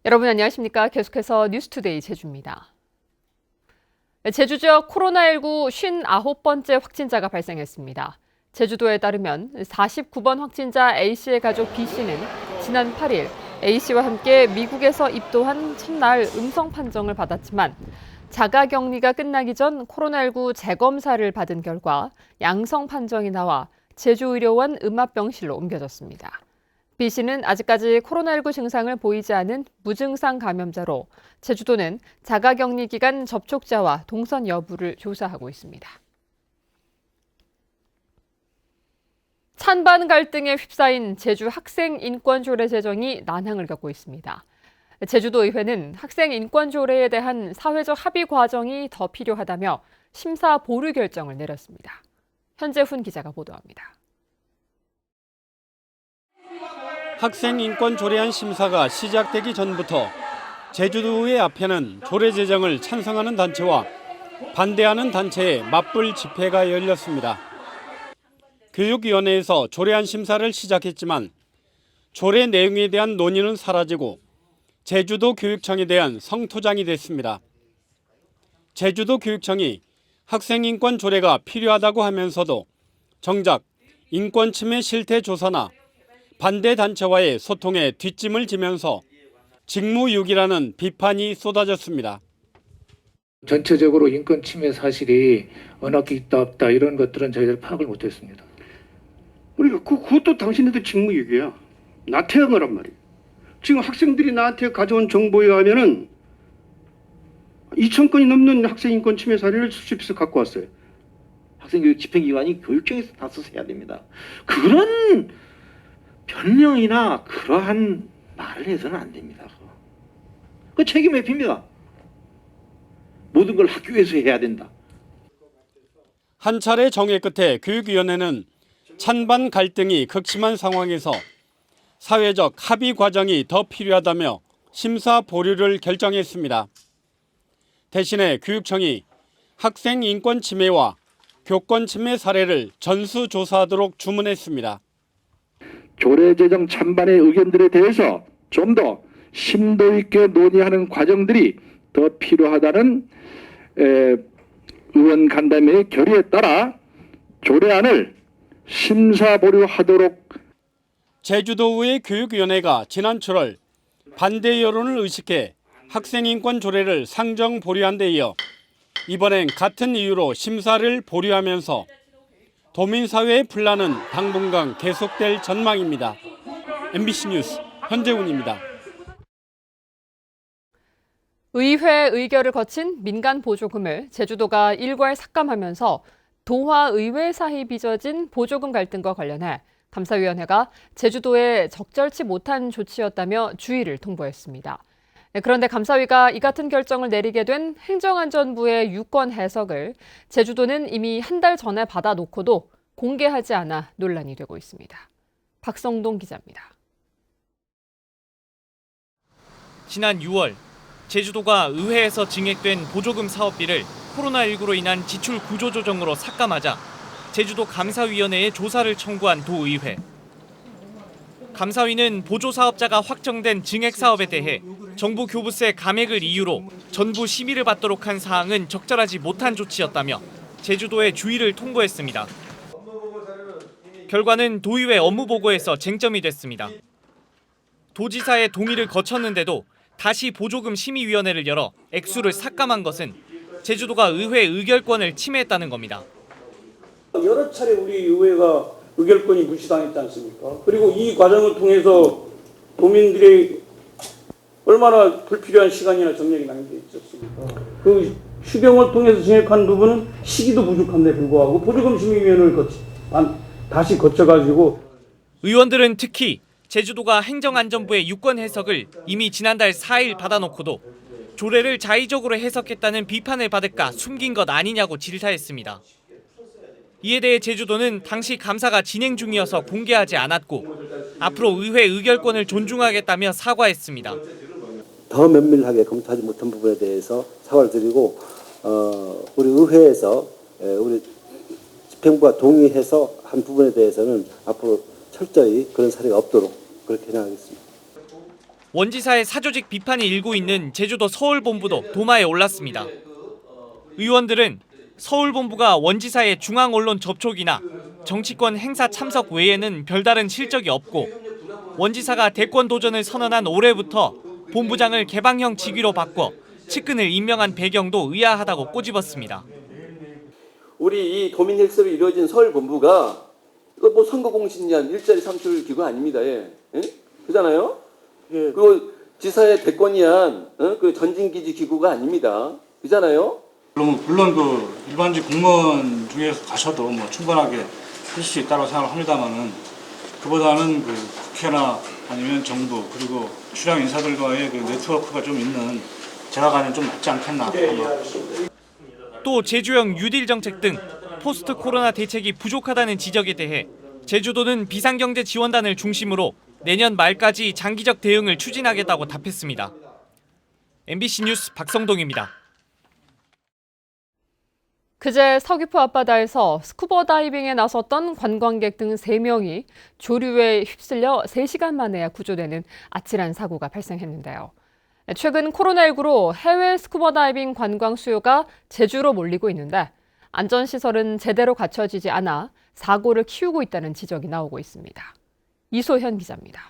여러분 안녕하십니까? 계속해서 뉴스투데이 제주입니다. 제주 지역 코로나19 59번째 확진자가 발생했습니다. 제주도에 따르면 49번 확진자 A씨의 가족 B씨는 지난 8일 A씨와 함께 미국에서 입도한 첫날 음성 판정을 받았지만 자가격리가 끝나기 전 코로나19 재검사를 받은 결과 양성 판정이 나와 제주의료원 음압병실로 옮겨졌습니다. B씨는 아직까지 코로나19 증상을 보이지 않은 무증상 감염자로 제주도는 자가격리 기간 접촉자와 동선 여부를 조사하고 있습니다. 찬반 갈등에 휩싸인 제주 학생 인권 조례 제정이 난항을 겪고 있습니다. 제주도 의회는 학생 인권 조례에 대한 사회적 합의 과정이 더 필요하다며 심사 보류 결정을 내렸습니다. 현재훈 기자가 보도합니다. 학생 인권 조례안 심사가 시작되기 전부터 제주도의회 앞에는 조례 제정을 찬성하는 단체와 반대하는 단체의 맞불 집회가 열렸습니다. 교육위원회에서 조례안 심사를 시작했지만 조례 내용에 대한 논의는 사라지고 제주도 교육청에 대한 성토장이 됐습니다. 제주도 교육청이 학생 인권 조례가 필요하다고 하면서도 정작 인권 침해 실태 조사나 반대 단체와의 소통에 뒷짐을 지면서 직무유기라는 비판이 쏟아졌습니다. 전체적으로 인권 침해 사실이 언어 있다 없다 이런 것들은 저희들 파악을 못했습니다. 그러니까 그것도 당신네들 직무유기야. 나태한 거란 말이에요. 지금 학생들이 나한테 가져온 정보에 의하면은 2,000건이 넘는 학생 인권 침해 사례를 수집해서 갖고 왔어요. 학생교육 집행기관이 교육청에서 다뤄서 해야 됩니다. 그런 변명이나 그러한 말을 해서는 안 됩니다. 그 책임 회피입니다. 모든 걸 학교에서 해야 된다. 한 차례 정회 끝에 교육위원회는 찬반 갈등이 극심한 상황에서 사회적 합의 과정이 더 필요하다며 심사 보류를 결정했습니다. 대신에 교육청이 학생 인권 침해와 교권 침해 사례를 전수조사하도록 주문했습니다. 조례 제정 찬반의 의견들에 대해서 좀 더 심도 있게 논의하는 과정들이 더 필요하다는 의원 간담회의 결의에 따라 조례안을 심사 보류하도록. 제주도의회 교육위원회가 지난 7월 반대 여론을 의식해 학생인권 조례를 상정 보류한 데 이어 이번엔 같은 이유로 심사를 보류하면서 도민사회의 분란은 당분간 계속될 전망입니다. MBC 뉴스 현재훈입니다. 의회 의결을 거친 민간 보조금을 제주도가 일괄 삭감하면서 도화의회 사이 빚어진 보조금 갈등과 관련해 감사위원회가 제주도에 적절치 못한 조치였다며 주의를 통보했습니다. 그런데 감사위가 이 같은 결정을 내리게 된 행정안전부의 유권 해석을 제주도는 이미 한 달 전에 받아놓고도 공개하지 않아 논란이 되고 있습니다. 박성동 기자입니다. 지난 6월 제주도가 의회에서 증액된 보조금 사업비를 코로나19로 인한 지출 구조조정으로 삭감하자 제주도 감사위원회에 조사를 청구한 도의회. 감사위는 보조사업자가 확정된 증액 사업에 대해 정부 교부세 감액을 이유로 전부 심의를 받도록 한 사항은 적절하지 못한 조치였다며 제주도에 주의를 통보했습니다. 결과는 도의회 업무보고에서 쟁점이 됐습니다. 도지사의 동의를 거쳤는데도 다시 보조금 심의위원회를 열어 액수를 삭감한 것은 제주도가 의회 의결권을 침해했다는 겁니다. 여러 차례 우리 의회가 의결권이 무시당했지 않습니까? 그리고 이 과정을 통해서 도민들의 얼마나 불필요한 시간이나 정력이 낭비되어 있었습니까? 그 추경을 통해서 증액한 부분은 시기도 부족한데 불구하고 보조금 심의위원회를 다시 거쳐가지고 의원들은 특히 제주도가 행정안전부의 유권 해석을 이미 지난달 4일 받아놓고도 조례를 자의적으로 해석했다는 비판을 받을까 숨긴 것 아니냐고 질타했습니다. 이에 대해 제주도는 당시 감사가 진행 중이어서 공개하지 않았고 앞으로 의회 의결권을 존중하겠다며 사과했습니다. 더 면밀하게 검토하지 못한 부분에 대해서 사과를 드리고 우리 의회에서 우리 집행부가 동의해서 한 부분에 대해서는 앞으로 철저히 그런 사례가 없도록 그렇게 해나가겠습니다. 원지사의 사조직 비판이 일고 있는 제주도 서울본부도 도마에 올랐습니다. 의원들은 서울본부가 원지사의 중앙언론 접촉이나 정치권 행사 참석 외에는 별다른 실적이 없고 원지사가 대권 도전을 선언한 올해부터 본부장을 개방형 직위로 바꿔 측근을 임명한 배경도 의아하다고 꼬집었습니다. 우리 이 도민 헬스로 이루어진 서울본부가 이거 뭐 선거 공신이한 일자리 창출 기구 아닙니다. 예. 예? 그잖아요. 예. 그리고 지사의 대권이한 그 전진기지 기구가 아닙니다. 그잖아요. 물론 그 일반직 공무원 중에서 가셔도 뭐 충분하게 할 수 있다고 생각합니다만은 그보다는 그 국회나 아니면 정부 그리고 주량 인사들과의 그 네트워크가 좀 있는 제가 가면 좀 낫지 않겠나. 또 제주형 뉴딜 정책 등 포스트 코로나 대책이 부족하다는 지적에 대해 제주도는 비상경제 지원단을 중심으로 내년 말까지 장기적 대응을 추진하겠다고 답했습니다. MBC 뉴스 박성동입니다. 그제 서귀포 앞바다에서 스쿠버 다이빙에 나섰던 관광객 등 3명이 조류에 휩쓸려 3시간 만에야 구조되는 아찔한 사고가 발생했는데요. 최근 코로나19로 해외 스쿠버 다이빙 관광 수요가 제주로 몰리고 있는데 안전시설은 제대로 갖춰지지 않아 사고를 키우고 있다는 지적이 나오고 있습니다. 이소현 기자입니다.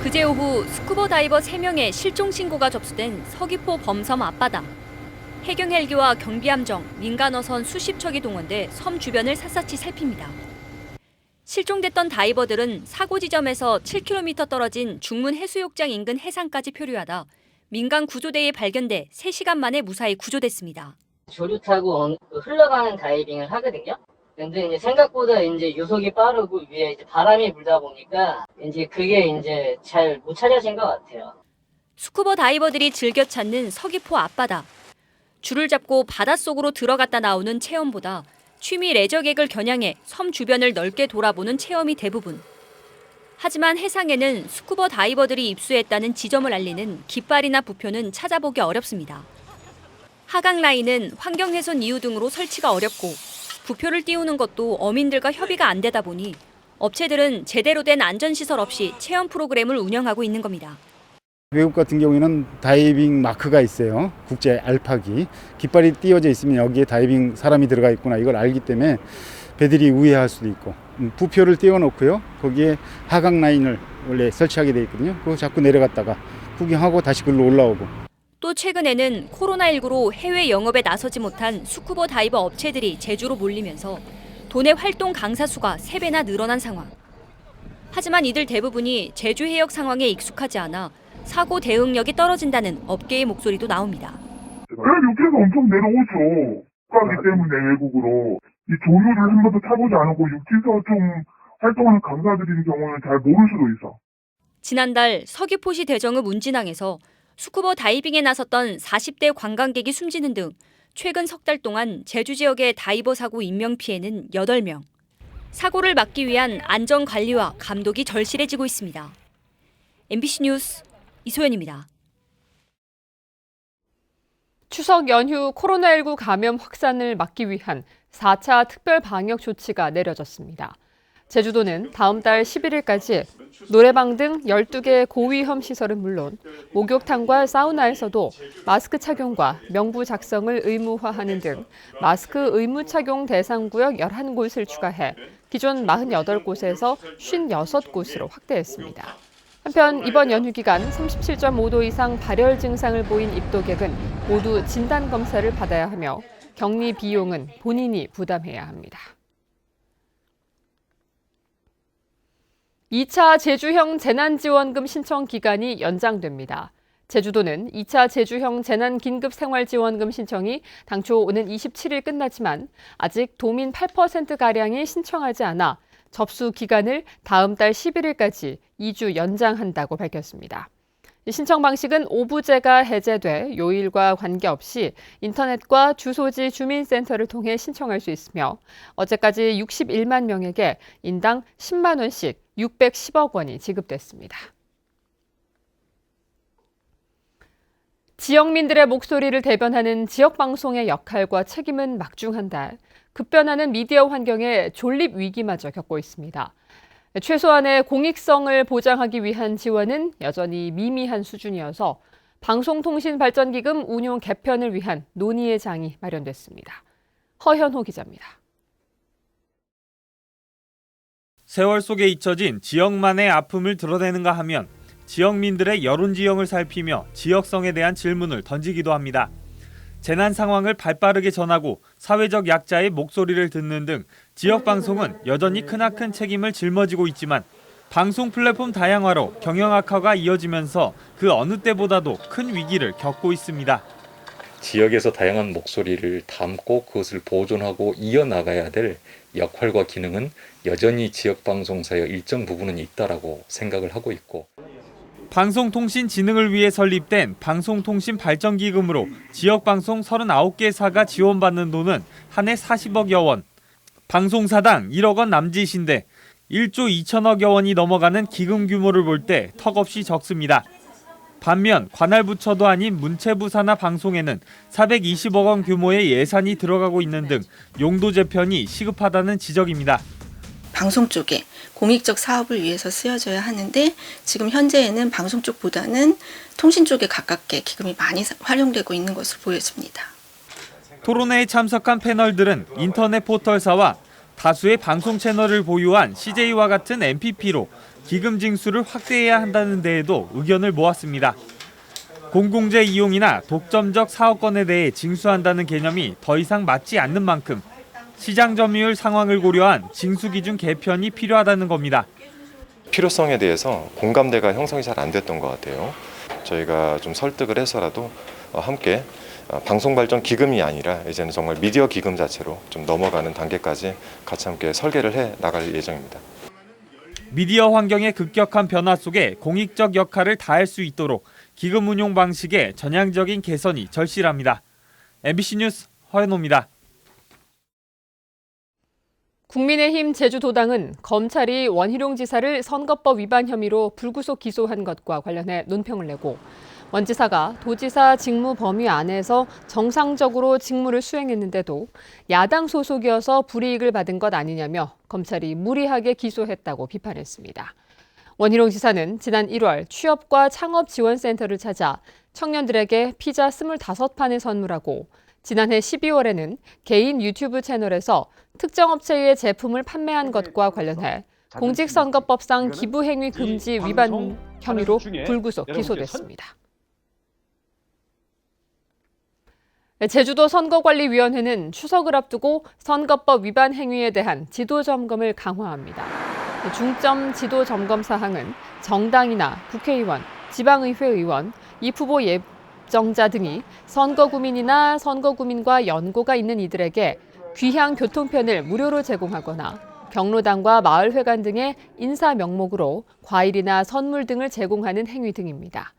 그제 오후 스쿠버 다이버 3명의 실종 신고가 접수된 서귀포 범섬 앞바다. 해경 헬기와 경비함정, 민간 어선 수십 척이 동원돼 섬 주변을 샅샅이 살핍니다. 실종됐던 다이버들은 사고 지점에서 7km 떨어진 중문 해수욕장 인근 해상까지 표류하다 민간 구조대에 발견돼 3시간 만에 무사히 구조됐습니다. 조류 타고 흘러가는 다이빙을 하거든요. 근데 이제 생각보다 이제 유속이 빠르고 위에 이제 바람이 불다 보니까 이제 그게 이제 잘 못 찾아진 것 같아요. 스쿠버 다이버들이 즐겨 찾는 서귀포 앞바다. 줄을 잡고 바닷속으로 들어갔다 나오는 체험보다 취미 레저객을 겨냥해 섬 주변을 넓게 돌아보는 체험이 대부분. 하지만 해상에는 스쿠버 다이버들이 입수했다는 지점을 알리는 깃발이나 부표는 찾아보기 어렵습니다. 하강 라인은 환경훼손 이유 등으로 설치가 어렵고 부표를 띄우는 것도 어민들과 협의가 안 되다 보니 업체들은 제대로 된 안전시설 없이 체험 프로그램을 운영하고 있는 겁니다. 외국 같은 경우에는 다이빙 마크가 있어요. 국제 알파기. 깃발이 띄워져 있으면 여기에 다이빙 사람이 들어가 있구나 이걸 알기 때문에 배들이 우회할 수도 있고 부표를 띄워놓고요. 거기에 하강 라인을 원래 설치하게 돼 있거든요. 그거 자꾸 내려갔다가 구경하고 다시 글로 올라오고. 또 최근에는 코로나19로 해외 영업에 나서지 못한 스쿠버 다이버 업체들이 제주로 몰리면서 도내 활동 강사 수가 3배나 늘어난 상황. 하지만 이들 대부분이 제주 해역 상황에 익숙하지 않아 사고 대응력이 떨어진다는 업계의 목소리도 나옵니다. 육지에서 엄청 내려오죠. 가기 때문에 외국으로. 이 조류를 한 번도 타보지 않고 육지에서 좀 활동하는 강사들인 경우는 잘 모를 수도 있어. 지난달 서귀포시 대정읍 운진항에서 스쿠버 다이빙에 나섰던 40대 관광객이 숨지는 등 최근 석 달 동안 제주 지역의 다이버 사고 인명 피해는 8명. 사고를 막기 위한 안전관리와 감독이 절실해지고 있습니다. MBC 뉴스 이소연입니다. 추석 연휴 코로나19 감염 확산을 막기 위한 4차 특별 방역 조치가 내려졌습니다. 제주도는 다음 달 11일까지 노래방 등 12개 고위험 시설은 물론 목욕탕과 사우나에서도 마스크 착용과 명부 작성을 의무화하는 등 마스크 의무 착용 대상 구역 11곳을 추가해 기존 48곳에서 56곳으로 확대했습니다. 한편 이번 연휴 기간 37.5도 이상 발열 증상을 보인 입도객은 모두 진단검사를 받아야 하며 격리 비용은 본인이 부담해야 합니다. 2차 제주형 재난지원금 신청 기간이 연장됩니다. 제주도는 2차 제주형 재난긴급생활지원금 신청이 당초 오는 27일 끝났지만 아직 도민 8%가량이 신청하지 않아 접수 기간을 다음 달 11일까지 2주 연장한다고 밝혔습니다. 신청 방식은 오부제가 해제돼 요일과 관계없이 인터넷과 주소지 주민센터를 통해 신청할 수 있으며 어제까지 61만 명에게 인당 10만 원씩 610억 원이 지급됐습니다. 지역민들의 목소리를 대변하는 지역방송의 역할과 책임은 막중한데 급변하는 미디어 환경에 존립 위기마저 겪고 있습니다. 최소한의 공익성을 보장하기 위한 지원은 여전히 미미한 수준이어서 방송통신발전기금 운용 개편을 위한 논의의 장이 마련됐습니다. 허현호 기자입니다. 세월 속에 잊혀진 지역만의 아픔을 드러내는가 하면 지역민들의 여론지형을 살피며 지역성에 대한 질문을 던지기도 합니다. 재난 상황을 발빠르게 전하고 사회적 약자의 목소리를 듣는 등 지역방송은 여전히 크나큰 책임을 짊어지고 있지만 방송 플랫폼 다양화로 경영 악화가 이어지면서 그 어느 때보다도 큰 위기를 겪고 있습니다. 지역에서 다양한 목소리를 담고 그것을 보존하고 이어나가야 될 역할과 기능은 여전히 지역방송사의 일정 부분은 있다라고 생각을 하고 있고, 방송통신진흥을 위해 설립된 방송통신발전기금으로 지역방송 39개사가 지원받는 돈은 한 해 40억여 원, 방송사당 1억 원 남짓인데 1조 2천억여 원이 넘어가는 기금 규모를 볼 때 턱없이 적습니다. 반면 관할 부처도 아닌 문체부 산하 방송에는 420억 원 규모의 예산이 들어가고 있는 등 용도 재편이 시급하다는 지적입니다. 방송 쪽에 공익적 사업을 위해서 쓰여져야 하는데 지금 현재에는 방송 쪽보다는 통신 쪽에 가깝게 기금이 많이 활용되고 있는 것으로 보여집니다. 토론회에 참석한 패널들은 인터넷 포털사와 다수의 방송 채널을 보유한 CJ와 같은 MPP로 기금 징수를 확대해야 한다는 데에도 의견을 모았습니다. 공공재 이용이나 독점적 사업권에 대해 징수한다는 개념이 더 이상 맞지 않는 만큼 시장 점유율 상황을 고려한 징수 기준 개편이 필요하다는 겁니다. 필요성에 대해서 공감대가 형성이 잘 안 됐던 것 같아요. 저희가 좀 설득을 해서라도 함께 방송발전 기금이 아니라 이제는 정말 미디어 기금 자체로 좀 넘어가는 단계까지 같이 함께 설계를 해 나갈 예정입니다. 미디어 환경의 급격한 변화 속에 공익적 역할을 다할 수 있도록 기금 운용 방식의 전향적인 개선이 절실합니다. MBC 뉴스 허연호입니다. 국민의힘 제주도당은 검찰이 원희룡 지사를 선거법 위반 혐의로 불구속 기소한 것과 관련해 논평을 내고 원 지사가 도지사 직무 범위 안에서 정상적으로 직무를 수행했는데도 야당 소속이어서 불이익을 받은 것 아니냐며 검찰이 무리하게 기소했다고 비판했습니다. 원희룡 지사는 지난 1월 취업과 창업지원센터를 찾아 청년들에게 피자 25판을 선물하고 지난해 12월에는 개인 유튜브 채널에서 특정 업체의 제품을 판매한 것과 관련해 공직선거법상 기부행위 금지 위반 혐의로 불구속 기소됐습니다. 제주도 선거관리위원회는 추석을 앞두고 선거법 위반 행위에 대한 지도 점검을 강화합니다. 중점 지도 점검 사항은 정당이나 국회의원, 지방의회 의원, 입후보 예정자 등이 선거구민이나 선거구민과 연고가 있는 이들에게 귀향 교통편을 무료로 제공하거나 경로당과 마을회관 등의 인사 명목으로 과일이나 선물 등을 제공하는 행위 등입니다.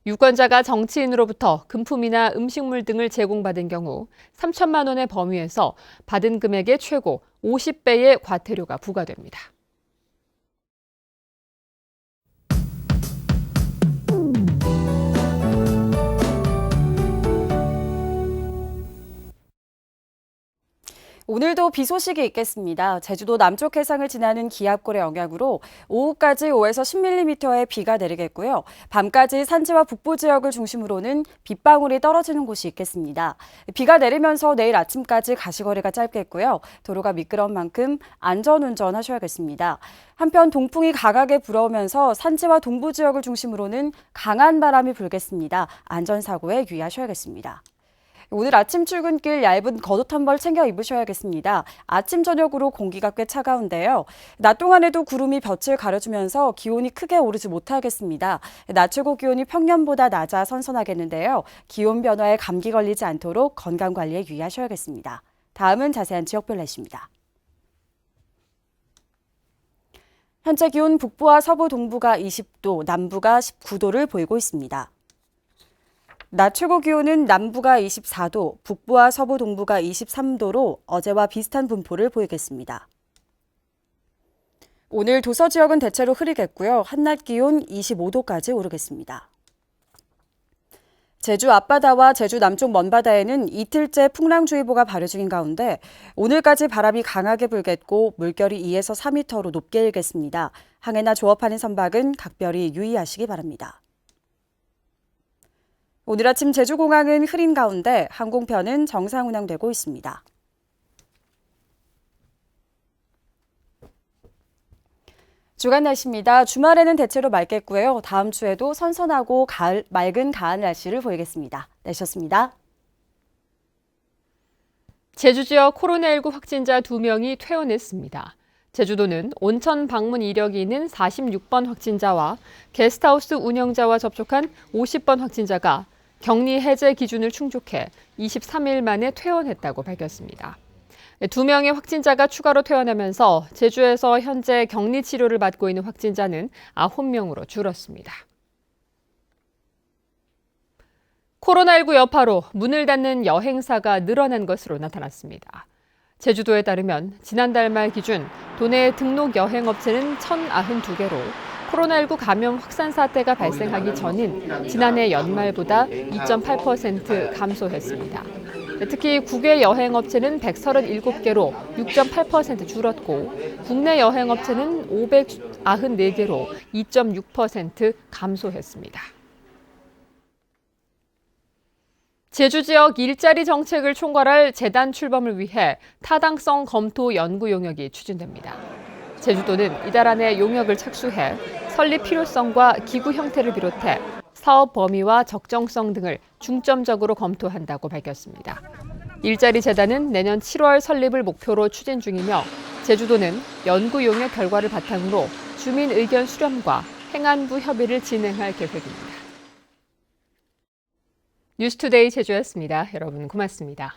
유권자가 정치인으로부터 금품이나 음식물 등을 제공받은 경우 3천만 원의 범위에서 받은 금액의 최고 50배의 과태료가 부과됩니다. 오늘도 비 소식이 있겠습니다. 제주도 남쪽 해상을 지나는 기압골의 영향으로 오후까지 5에서 10mm의 비가 내리겠고요. 밤까지 산지와 북부 지역을 중심으로는 빗방울이 떨어지는 곳이 있겠습니다. 비가 내리면서 내일 아침까지 가시거리가 짧겠고요. 도로가 미끄러운 만큼 안전운전 하셔야겠습니다. 한편 동풍이 강하게 불어오면서 산지와 동부 지역을 중심으로는 강한 바람이 불겠습니다. 안전사고에 유의하셔야겠습니다. 오늘 아침 출근길 얇은 겉옷 한 벌 챙겨 입으셔야겠습니다. 아침 저녁으로 공기가 꽤 차가운데요. 낮 동안에도 구름이 볕을 가려주면서 기온이 크게 오르지 못하겠습니다. 낮 최고 기온이 평년보다 낮아 선선하겠는데요. 기온 변화에 감기 걸리지 않도록 건강관리에 유의하셔야겠습니다. 다음은 자세한 지역별 날씨입니다. 현재 기온 북부와 서부 동부가 20도, 남부가 19도를 보이고 있습니다. 낮 최고 기온은 남부가 24도, 북부와 서부 동부가 23도로 어제와 비슷한 분포를 보이겠습니다. 오늘 도서 지역은 대체로 흐리겠고요. 한낮 기온 25도까지 오르겠습니다. 제주 앞바다와 제주 남쪽 먼바다에는 이틀째 풍랑주의보가 발효 중인 가운데 오늘까지 바람이 강하게 불겠고 물결이 2에서 4m로 높게 일겠습니다. 항해나 조업하는 선박은 각별히 유의하시기 바랍니다. 오늘 아침 제주공항은 흐린 가운데 항공편은 정상 운항되고 있습니다. 주간 날씨입니다. 주말에는 대체로 맑겠고요. 다음 주에도 선선하고 맑은 가을 날씨를 보이겠습니다. 날씨였습니다. 제주 지역 코로나19 확진자 2명이 퇴원했습니다. 제주도는 온천 방문 이력이 있는 46번 확진자와 게스트하우스 운영자와 접촉한 50번 확진자가 격리 해제 기준을 충족해 23일 만에 퇴원했다고 밝혔습니다. 2명의 확진자가 추가로 퇴원하면서 제주에서 현재 격리 치료를 받고 있는 확진자는 9명으로 줄었습니다. 코로나19 여파로 문을 닫는 여행사가 늘어난 것으로 나타났습니다. 제주도에 따르면 지난달 말 기준 도내 등록 여행업체는 1,092개로 코로나19 감염 확산 사태가 발생하기 전인 지난해 연말보다 2.8% 감소했습니다. 특히 국외 여행업체는 137개로 6.8% 줄었고 국내 여행업체는 594개로 2.6% 감소했습니다. 제주 지역 일자리 정책을 총괄할 재단 출범을 위해 타당성 검토 연구 용역이 추진됩니다. 제주도는 이달 안에 용역을 착수해 설립 필요성과 기구 형태를 비롯해 사업 범위와 적정성 등을 중점적으로 검토한다고 밝혔습니다. 일자리 재단은 내년 7월 설립을 목표로 추진 중이며 제주도는 연구 용역 결과를 바탕으로 주민 의견 수렴과 행안부 협의를 진행할 계획입니다. 뉴스투데이 제주였습니다. 여러분 고맙습니다.